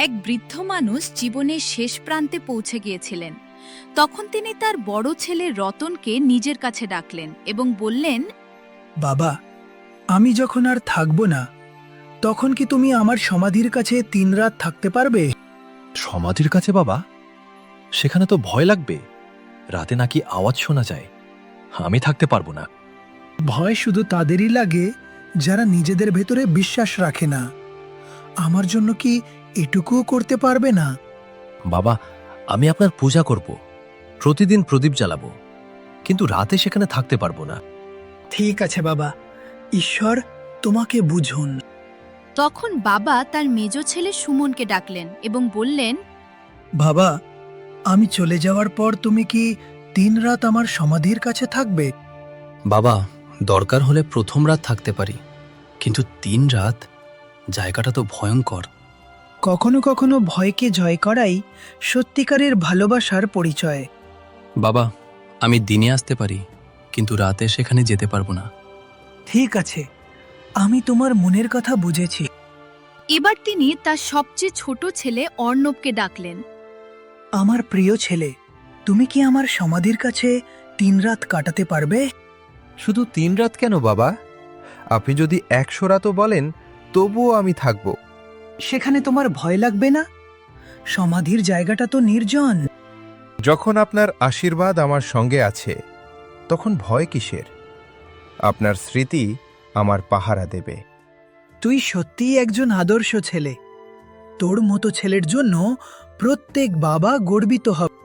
এক বৃদ্ধ মানুষ জীবনের শেষ প্রান্তে পৌঁছে গিয়েছিলেন। তখন তিনি তার বড় ছেলে রতনকে নিজের কাছে ডাকলেন এবং বললেন, বাবা, আমি যখন আর থাকব না, তখন কি তুমি আমার সমাধির কাছে 3 রাত থাকতে পারবে? সমাধির কাছে বাবা? সেখানে তো ভয় লাগবে, রাতে নাকি আওয়াজ শোনা যায়। আমি থাকতে পারবো না। ভয় শুধু তাদেরই লাগে যারা নিজেদের ভেতরে বিশ্বাস রাখে না। আমার জন্য কি এটুকুও করতে পারবে না? বাবা, আমি আপনার পূজা করব, প্রতিদিন প্রদীপ জ্বালাবো, কিন্তু রাতে সেখানে থাকতে পারবো না। ঠিক আছে বাবা, ঈশ্বর তোমাকে বুঝুন। তখন বাবা তার মেজ ছেলে সুমনকে ডাকলেন এবং বললেন, বাবা, আমি চলে যাওয়ার পর তুমি কি 3 রাত আমার সমাধির কাছে থাকবে? বাবা, দরকার হলে প্রথম রাত থাকতে পারি, কিন্তু 3 রাত? জায়গাটা তো ভয়ঙ্কর। কখনো কখনো ভয়কে জয় করাই সত্যিকারের ভালোবাসার পরিচয়। বাবা, আমি দিনে আসতে পারি, কিন্তু রাতে সেখানে যেতে পারবো না। ঠিক আছে, আমি তোমার মনের কথা বুঝেছি। এবার তিনি তার সবচেয়ে ছোট ছেলে অর্ণবকে ডাকলেন। আমার প্রিয় ছেলে, তুমি কি আমার সমাধির কাছে 3 রাত কাটাতে পারবে? শুধু 3 রাত কেন বাবা? আপনি যদি 100 রাতও বলেন, তবুও আমি থাকব। সেখানে তোমার ভয় লাগবে না? সমাধির জায়গাটা তো নির্জন। যখন আপনার আশীর্বাদ আমার সঙ্গে আছে, তখন ভয় কিসের? আপনার স্মৃতি আমার পাহারা দেবে। তুই সত্যিই একজন আদর্শ ছেলে। তোর মতো ছেলের জন্য প্রত্যেক বাবা গর্বিত হবে।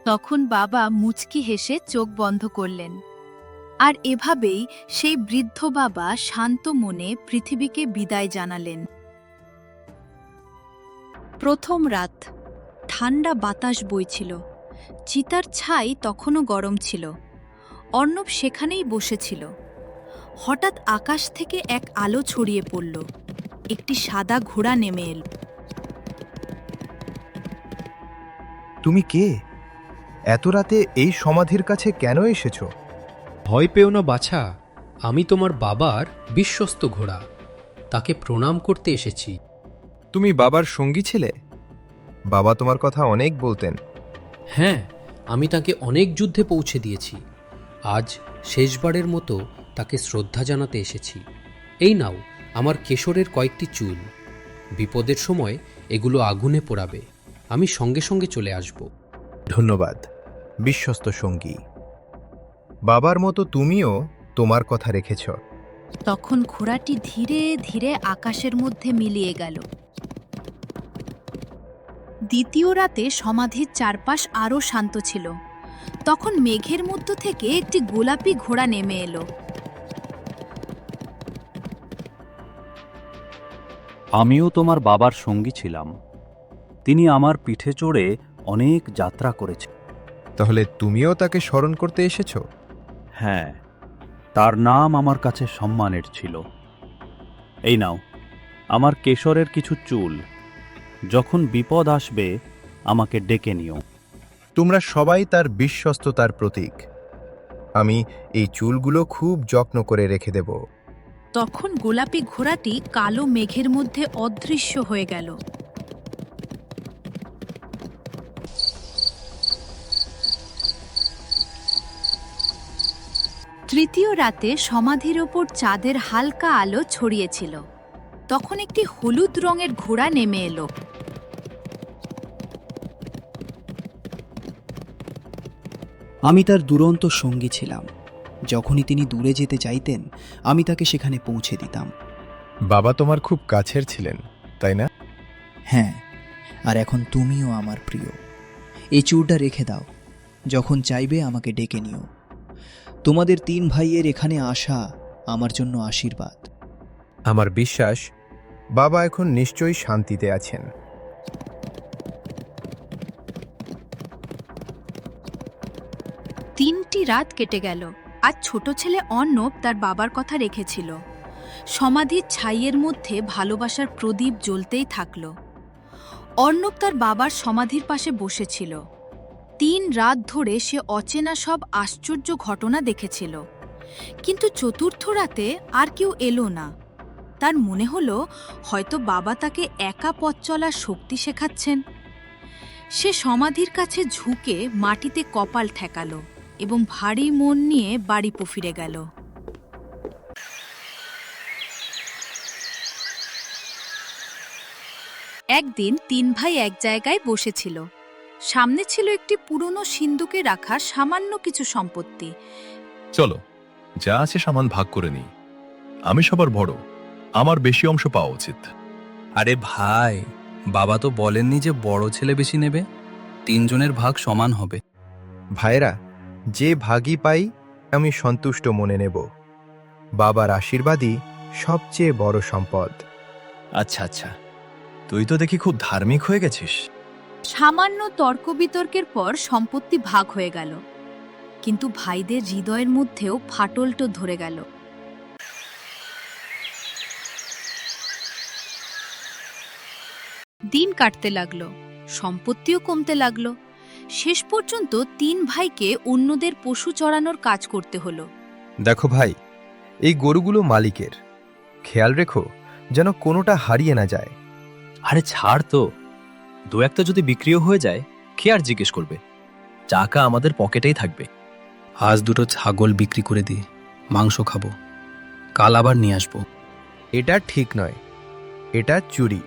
তখন বাবা মুচকি হেসে চোখ বন্ধ করলেন। আর এভাবেই সেই বৃদ্ধ বাবা শান্ত মনে পৃথিবীকে বিদায় জানালেন। প্রথম রাত, ঠান্ডা বাতাস বইছিল। চিতার ছাই তখনও গরম ছিল। অর্ণব সেখানেই বসেছিল। হঠাৎ আকাশ থেকে এক আলো ছড়িয়ে পড়ল। একটি সাদা ঘোড়া নেমে এল। তুমি কে? এত রাতে এই সমাধির কাছে কেন এসেছো? ভয় পেও না বাছা, আমি তোমার বাবার বিশ্বস্ত ঘোড়া। তাকে প্রণাম করতে এসেছি। তুমি বাবার সঙ্গী ছিলে? বাবা তোমার কথা অনেক বলতেন। হ্যাঁ, আমি তাকে অনেক যুদ্ধে পৌঁছে দিয়েছি। আজ শেষবারের মতো তাকে শ্রদ্ধা জানাতে এসেছি। এই নাও আমার কেশরের কয়েকটি চুল। বিপদের সময় এগুলো আগুনে পোড়াবে। আমি সঙ্গে সঙ্গে চলে আসব। ধন্যবাদ, বিশ্বস্ত সঙ্গী। বাবার মতো তুমিও তোমার কথা রেখেছ। তখন ঘোড়াটি ধীরে ধীরে আকাশের মধ্যে মিলিয়ে গেল। দ্বিতীয় রাতে সমাধির চারপাশ আরও শান্ত ছিল। তখন মেঘের মধ্য থেকে একটি গোলাপি ঘোড়া নেমে এলো। আমিও তোমার বাবার সঙ্গী ছিলাম। তিনি আমার পিঠে চড়ে অনেক যাত্রা করেছে। তাহলে তুমিও তাকে স্মরণ করতে এসেছো? হ্যাঁ, তার নাম আমার কাছে সম্মানের ছিল। এই নাও আমার কেশরের কিছু চুল। যখন বিপদ আসবে আমাকে ডেকে নিও। তোমরা সবাই তার বিশ্বস্ততার প্রতীক। আমি এই চুলগুলো খুব যত্ন করে রেখে দেব। তখন গোলাপি ঘোড়াটি কালো মেঘের মধ্যে অদৃশ্য হয়ে গেল। তৃতীয় রাতে সমাধির ওপর চাঁদের হালকা আলো ছড়িয়েছিল। তখন একটি হলুদ রঙের ঘোড়া নেমে এলো। আমি তার দুরন্ত সঙ্গী ছিলাম। যখনই তিনি দূরে যেতে চাইতেন, আমি তাকে সেখানে পৌঁছে দিতাম। বাবা তোমার খুব কাছের ছিলেন, তাই না? হ্যাঁ, আর এখন তুমিও আমার প্রিয়। এই চুরটা রেখে দাও। যখন চাইবে আমাকে ডেকে নিও। তোমাদের 3 ভাইয়ের এখানে আসা আমার জন্য আশীর্বাদ। আমার বিশ্বাস বাবা এখন নিশ্চয়ই শান্তিতে আছেন। তিনটি রাত কেটে গেল। আজ ছোট ছেলে অর্ণব তার বাবার কথা রেখেছিল। সমাধির ছাইয়ের মধ্যে ভালোবাসার প্রদীপ জ্বলতেই থাকল। অর্ণব তার বাবার সমাধির পাশে বসেছিল। 3 রাত ধরে সে অচেনা সব আশ্চর্য ঘটনা দেখেছিল। কিন্তু চতুর্থ রাতে আর কেউ এলো না। তার মনে হলো হয়তো বাবা তাকে একা পথ চলার শক্তি শেখাচ্ছেন। সে সমাধির কাছে ঝুঁকে মাটিতে কপাল ঠেকালো এবং ভারী মন নিয়ে বাড়ি ফিরে গেল। একদিন 3 ভাই এক জায়গায় বসেছিল। সামনে ছিল একটি পুরনো সিন্দুকে রাখা সামান্য কিছু সম্পত্তি। চলো, যা আছে সামান ভাগ করে নিই। আমি সবার বড়, আমার বেশি অংশ পাওয়া উচিত। আরে ভাই, বাবা তো বলেননি যে বড় ছেলে বেশি নেবে, 3 জনের ভাগ সমান হবে। ভাইরা, যে ভাগই পাই আমি সন্তুষ্ট মনে নেব। বাবার আশীর্বাদই সবচেয়ে বড় সম্পদ। আচ্ছা আচ্ছা, তুই তো দেখি খুব ধার্মিক হয়ে গেছিস। সামান্য তর্ক বিতর্কের পর সম্পত্তি ভাগ হয়ে গেল, কিন্তু ভাইদের হৃদয়ের মধ্যেও ফাটলটো ধরে গেল। দিন কাটতে লাগলো, সম্পত্তিও কমতে লাগলো। শেষ পর্যন্ত 3 ভাইকে অন্যদের পশু চড়ানোর কাজ করতে হলো। দেখো ভাই, এই গরুগুলো মালিকের, খেয়াল রেখো যেন কোনোটা হারিয়ে না যায়। আরে ছাড় তো, 2-1টা যদি বিক্রিও হয়ে যায়, কে আর জিজ্ঞেস করবে? টাকা আমাদের পকেটেই থাকবে। আজ 2টো ছাগল বিক্রি করে দিই, মাংস খাবো, কাল আবার নিয়ে আসবো। এটা ঠিক নয়, এটা চুরি।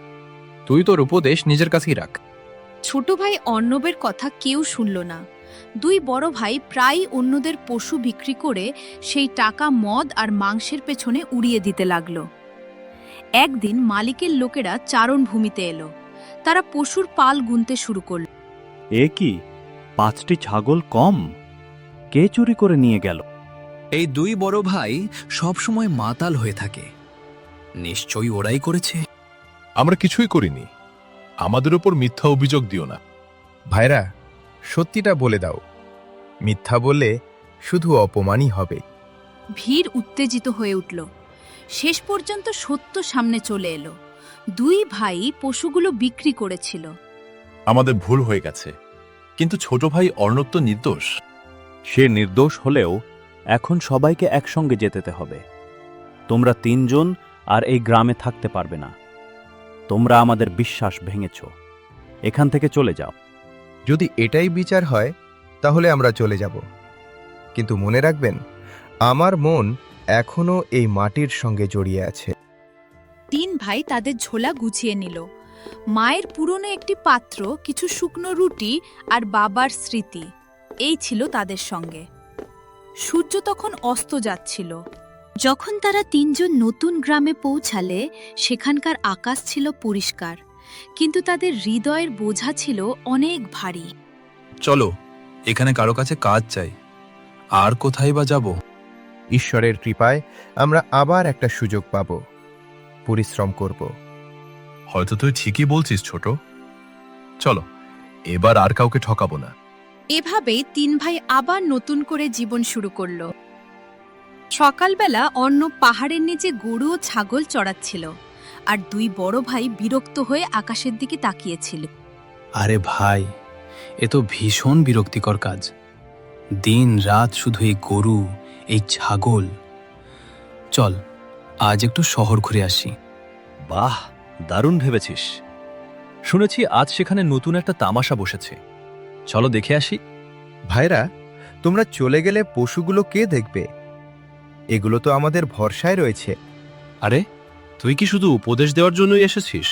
তুই তোর উপদেশ নিজের কাছেই রাখ। ছোট ভাই অর্ণবের কথা কেউ শুনল না। 2 বড় ভাই প্রায় অন্যদের পশু বিক্রি করে সেই টাকা মদ আর মাংসের পেছনে উড়িয়ে দিতে লাগল। একদিন মালিকের লোকেরা চারণভূমিতে এলো। তারা পশুর পাল গুনতে শুরু করল। এ কি, 5টি ছাগল কম? কে চুরি করে নিয়ে গেল? এই 2 বড় ভাই সব সময় মাতাল হয়ে থাকে, নিশ্চয়ই ওরাই করেছে। আমরা কিছুই করিনি, আমাদের ওপর মিথ্যা অভিযোগ দিও না। ভাইরা, সত্যিটা বলে দাও। মিথ্যা বললে শুধু অপমানই হবে। ভিড় উত্তেজিত হয়ে উঠল। শেষ পর্যন্ত সত্য সামনে চলে এলো। 2 ভাই পশুগুলো বিক্রি করেছিল। আমাদের ভুল হয়ে গেছে, কিন্তু ছোট ভাই অর্ণব তো নির্দোষ। সে নির্দোষ হলেও এখন সবাইকে একসঙ্গে যেতে হবে। তোমরা 3 জন আর এই গ্রামে থাকতে পারবে না। তোমরা আমাদের বিশ্বাস ভেঙেছ, এখান থেকে চলে যাও। যদি এটাই বিচার হয় তাহলে আমরা চলে যাব, কিন্তু মনে রাখবেন, আমার মন এখনো এই মাটির সঙ্গে জড়িয়ে আছে। 3 ভাই তাদের ঝোলা গুছিয়ে নিল। মায়ের পুরনো একটি পাত্র, কিছু শুকনো রুটি আর বাবার স্মৃতি, এই ছিল তাদের সঙ্গে। সূর্য তখন অস্ত যাচ্ছিল। যখন তারা 3 জন নতুন গ্রামে পৌঁছালে, সেখানকার আকাশ ছিল পরিষ্কার, কিন্তু তাদের হৃদয়ের বোঝা ছিল অনেক ভারী। চলো, এখানে কারো কাছে কাজ চাই, আর কোথায় বা যাব? ঈশ্বরের কৃপায় আমরা আবার একটা সুযোগ পাব, পরিশ্রম করব। হয়তো তুই ঠিকই বলছিস ছোট। চলো, এবার আর কাউকে ঠকাবো না। এভাবেই 3 ভাই আবার নতুন করে জীবন শুরু করল। সকালবেলা অর্ণব পাহাড়ের নিচে গরু ও ছাগল চড়াচ্ছিল, আর 2 বড় ভাই বিরক্ত হয়ে আকাশের দিকে তাকিয়েছিল। আরে ভাই, এ তো ভীষণ বিরক্তিকর কাজ। দিন রাত শুধু এই গরু, এই ছাগল। চল, আজ একটু শহর ঘুরে আসি। বাহ, দারুণ ভেবেছিস। শুনেছি আজ সেখানে নতুন একটা তামাশা বসেছে। চলো দেখে আসি। ভাইরা, তোমরা চলে গেলে পশুগুলো কে দেখবে? এগুলো তো আমাদের ভরসায় রয়েছে। আরে, তুই কি শুধু উপদেশ দেওয়ার জন্যই এসেছিস?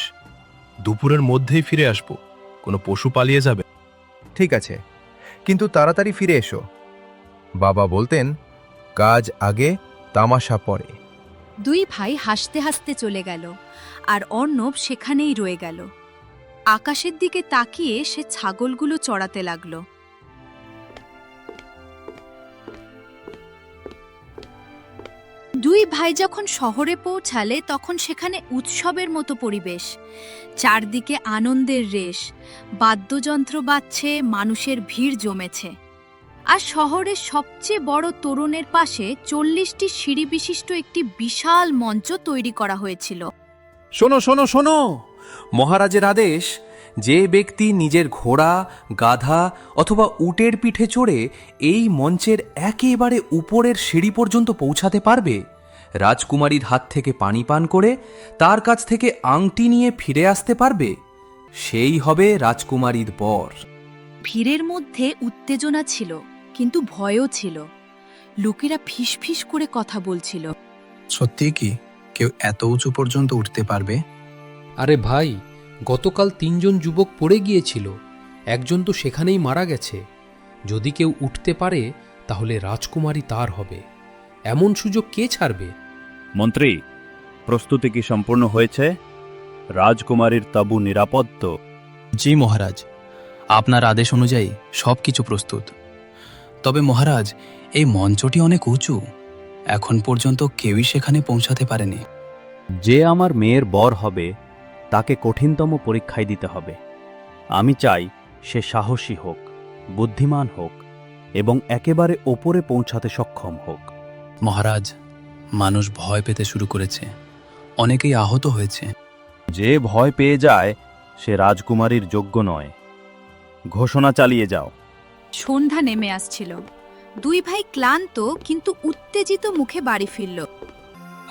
দুপুরের মধ্যেই ফিরে আসবো, কোনো পশু পালিয়ে যাবে। ঠিক আছে, কিন্তু তাড়াতাড়ি ফিরে এসো। বাবা বলতেন, কাজ আগে, তামাশা পরে। 2 ভাই হাসতে হাসতে চলে গেল, আর অর্ণব সেখানেই রয়ে গেল। আকাশের দিকে তাকিয়ে সে ছাগলগুলো চড়াতে লাগল। দুই ভাই যখন শহরে পৌঁছালে, তখন সেখানে উৎসবের মতো পরিবেশ। চারদিকে আনন্দের রেশ, বাদ্যযন্ত্র বাজছে, মানুষের ভিড় জমেছে। আর শহরের সবচেয়ে বড় তোরণের পাশে 40টি সিঁড়ি বিশিষ্ট একটি বিশাল মঞ্চ তৈরি করা হয়েছিল। শোনো শোনো শোনো, মহারাজের আদেশ, যে ব্যক্তি নিজের ঘোড়া, গাধা অথবা উটের পিঠে চড়ে এই মঞ্চের একেবারে উপরের সিঁড়ি পর্যন্ত পৌঁছাতে পারবে, রাজকুমারীর হাত থেকে পানি পান করে তার কাছ থেকে আংটি নিয়ে ফিরে আসতে পারবে, সেই হবে রাজকুমারীর বর। ভিড়ের মধ্যে উত্তেজনা ছিল, কিন্তু ভয়ও ছিল। লোকেরা ফিসফিস করে কথা বলছিল। সত্যি কি কেউ এত উঁচু পর্যন্ত উঠতে পারবে? আরে ভাই, গতকাল 3 জন যুবক পড়ে গিয়েছিল, একজন তো সেখানেই মারা গেছে। যদি কেউ উঠতে পারে তাহলে রাজকুমারী তার হবে, এমন সুযোগ কে ছাড়বে? মন্ত্রী, প্রস্তুতি কি সম্পূর্ণ হয়েছে? রাজকুমারীর তাঁবু নিরাপদ তো? জি মহারাজ, আপনার আদেশ অনুযায়ী সবকিছু প্রস্তুত। তবে মহারাজ, এই মঞ্চটি অনেক উঁচু, এখন পর্যন্ত কেউই সেখানে পৌঁছাতে পারেনি। যে আমার মেয়ের বর হবে তাকে কঠিনতম পরীক্ষায় দিতে হবে। আমি চাই সে সাহসী হোক, বুদ্ধিমান হোক এবং একেবারে ওপরে পৌঁছাতে সক্ষম হোক। মহারাজ, মানুষ ভয় পেতে শুরু করেছে, অনেকেই আহত হয়েছে। যে ভয় পেয়ে যায় সে রাজকুমারীর যোগ্য নয়। ঘোষণা চালিয়ে যাও। সন্ধ্যা নেমে আসছিল। 2 ভাই ক্লান্ত কিন্তু উত্তেজিত মুখে বাড়ি ফিরল।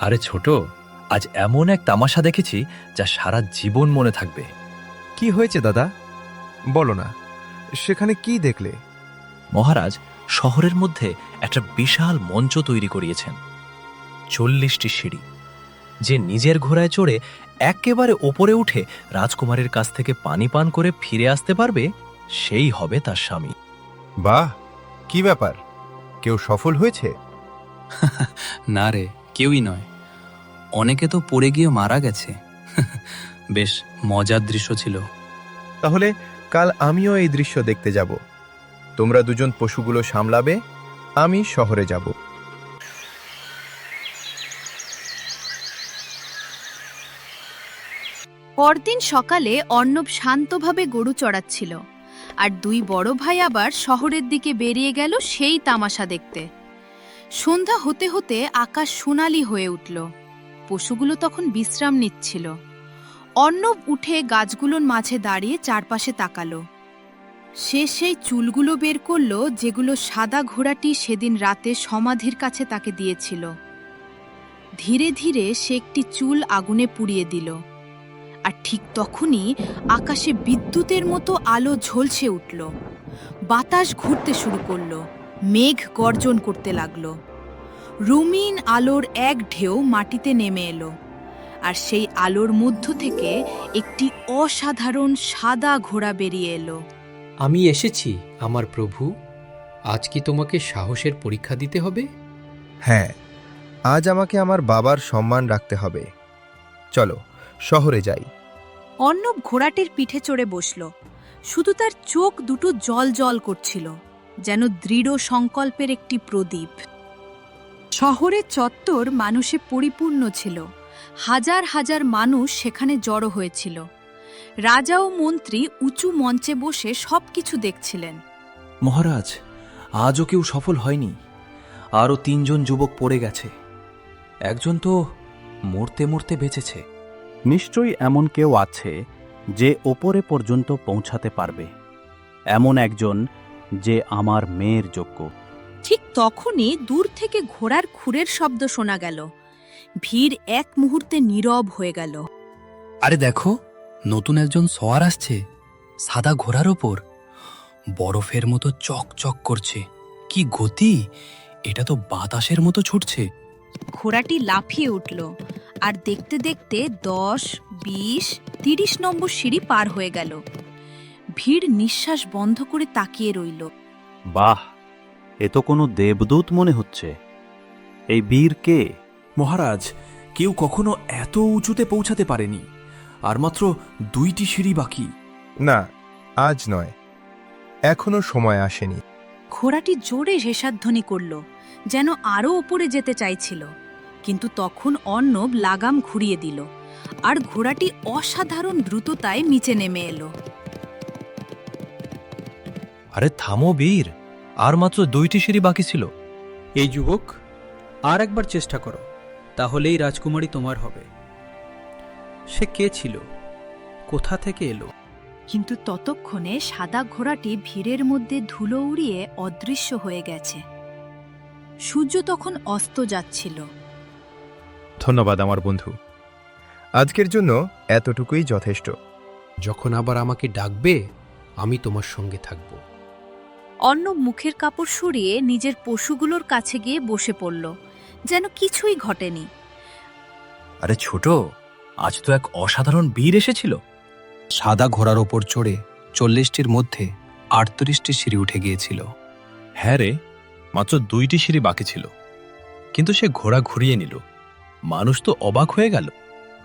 আরে ছোট, আজ এমন এক তামাশা দেখেছি যা সারা জীবন মনে থাকবে। কি হয়েছে দাদা, বলো না, সেখানে কি দেখলে? মহারাজ শহরের মধ্যে একটা বিশাল মঞ্চ তৈরি করিয়েছেন। 40টি সিঁড়ি। যে নিজের ঘোড়ায় চড়ে একেবারে ওপরে উঠে রাজকুমারীর কাছ থেকে পানি পান করে ফিরে আসতে পারবে, সেই হবে তার স্বামী। বাহ, কি ব্যাপার, কেউ সফল হয়েছে? না রে, কেউই নয়, অনেকে তো পড়ে গিয়ে মারা গেছে। বেশ মজার দৃশ্য ছিল। তাহলে কাল আমিও এই দৃশ্য দেখতে যাব। তোমরা দুজন পশুগুলো সামলাবে, আমি শহরে যাব। পরদিন সকালে অর্ণব শান্তভাবে গরু চড়াচ্ছিল, আর 2 বড় ভাই আবার শহরের দিকে বেরিয়ে গেল সেই তামাশা দেখতে। সন্ধ্যা হতে হতে আকাশ সোনালি হয়ে উঠল। পশুগুলো তখন বিশ্রাম নিচ্ছিল। অর্ণব উঠে গাছগুলোর মাঝে দাঁড়িয়ে চারপাশে তাকালো। সে সেই চুলগুলো বের করল যেগুলো সাদা ঘোড়াটি সেদিন রাতে সমাধির কাছে তাকে দিয়েছিল। ধীরে ধীরে সে একটি চুল আগুনে পুড়িয়ে দিল, আর ঠিক তখনই আকাশে বিদ্যুতের মতো আলো ঝলসে উঠল। বাতাস ঘুরতে শুরু করল, মেঘ গর্জন করতে লাগল। রঙিন আলোর এক ঢেউ মাটিতে নেমে এলো, আর সেই আলোর মধ্য থেকে একটি অসাধারণ সাদা ঘোড়া বেরিয়ে এলো। আমি এসেছি আমার প্রভু, আজ কি তোমাকে সাহসের পরীক্ষা দিতে হবে? হ্যাঁ, আজ আমাকে আমার বাবার সম্মান রাখতে হবে। চলো শহরে যাই। অর্ণব ঘোড়াটির পিঠে চড়ে বসল। শুধু তার চোখ দুটো জল জল করছিল, যেন দৃঢ় সংকল্পের একটি প্রদীপ। শহরের চত্বর মানুষে পরিপূর্ণ ছিল। হাজার হাজার মানুষ সেখানে জড়ো হয়েছিল। রাজা ও মন্ত্রী উঁচু মঞ্চে বসে সবকিছু দেখছিলেন। মহারাজ, আজও কেউ সফল হয়নি। আরও 3 জন যুবক পড়ে গেছে। একজন তো মরতে মরতে বেঁচেছে। নিশ্চয়ই এমন কেউ আছে যে ওপরে পর্যন্ত পৌঁছাতে পারবে, এমন একজন যে আমার মেয়ের যোগ্য। ঠিক তখনই দূর থেকে ঘোড়ার খুরের শব্দ শোনা গেল। ভিড় এক মুহূর্তে নীরব হয়ে গেল। আরে দেখো, নতুন একজন সওয়ার আসছে, সাদা ঘোড়ার ওপর, বরফের মতো চকচক করছে। কি গতি! এটা তো বাতাসের মতো ছুটছে। ঘোড়াটি লাফিয়ে উঠল, আর দেখতে দেখতে 10, 20, 30 নম্বর সিঁড়ি পার হয়ে গেল। ভিড় নিঃশ্বাস বন্ধ করে তাকিয়ে রইল। বাহ, এ তো কোনো দেবদূত মনে হচ্ছে। এই বীর কে? মহারাজ, কেউ কখনো এত উঁচুতে পৌঁছাতে পারেনি, আর মাত্র 2টি সিঁড়ি বাকি। না, আজ নয়, এখনো সময় আসেনি। ঘোড়াটি জোরে শেষাধ্বনি করল, যেন আরও ওপরে যেতে চাইছিল। কিন্তু তখন অর্ণব লাগাম ঘুরিয়ে দিল, আর ঘোড়াটি অসাধারণ দ্রুততায় নিচে নেমে এলো। আরে থামো বীর, আর মাত্র 2টি সিঁড়ি বাকি ছিল। এই যুবক, আর একবার চেষ্টা করো, তাহলেই রাজকুমারী তোমার হবে। সে কে ছিল? কোথা থেকে এলো? কিন্তু ততক্ষণে সাদা ঘোড়াটি ভিড়ের মধ্যে ধুলো উড়িয়ে অদৃশ্য হয়ে গেছে। সূর্য তখন অস্ত যাচ্ছিল। ধন্যবাদ আমার বন্ধু। আজকের জন্য এতটুকুই যথেষ্ট। যখন আবার আমাকে ডাকবে আমি তোমার সঙ্গে থাকব। অর্ণব মুখের কাপড় সরিয়ে নিজের পশুগুলোর কাছে গিয়ে বসে পড়ল, যেন কিছুই ঘটেনি। আরে ছোট, আজ তো এক অসাধারণ বীর এসেছিল। সাদা ঘোড়ার ওপর চড়ে 40টির মধ্যে 38টি সিঁড়ি উঠে গিয়েছিল। হ্যাঁ রে, মাত্র 2টি সিঁড়ি বাকি ছিল, কিন্তু সে ঘোড়া ঘুরিয়ে নিল। মানুষ তো অবাক হয়ে গেল।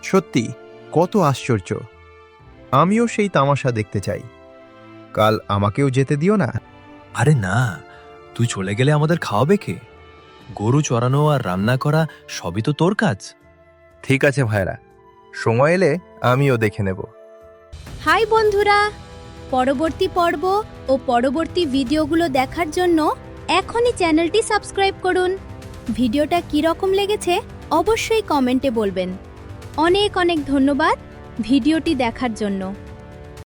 সত্যি কত আশ্চর্য! আমিও সেই তামাশা দেখতে চাই। কাল আমাকেও যেতে দিও না। আরে না, তুই চলে গেলে আমাদের খাওয়াবে কে? গরু চড়ানো আর রান্না করা সবই তো তোর কাজ। ঠিক আছে ভাইরা, সময় এলে আমিও দেখে নেব। হাই বন্ধুরা, পরবর্তী পর্ব ও পরবর্তী ভিডিওগুলো দেখার জন্য এখনই চ্যানেলটি সাবস্ক্রাইব করুন। ভিডিওটা কীরকম লেগেছে অবশ্যই কমেন্টে বলবেন। অনেক অনেক ধন্যবাদ ভিডিওটি দেখার জন্য।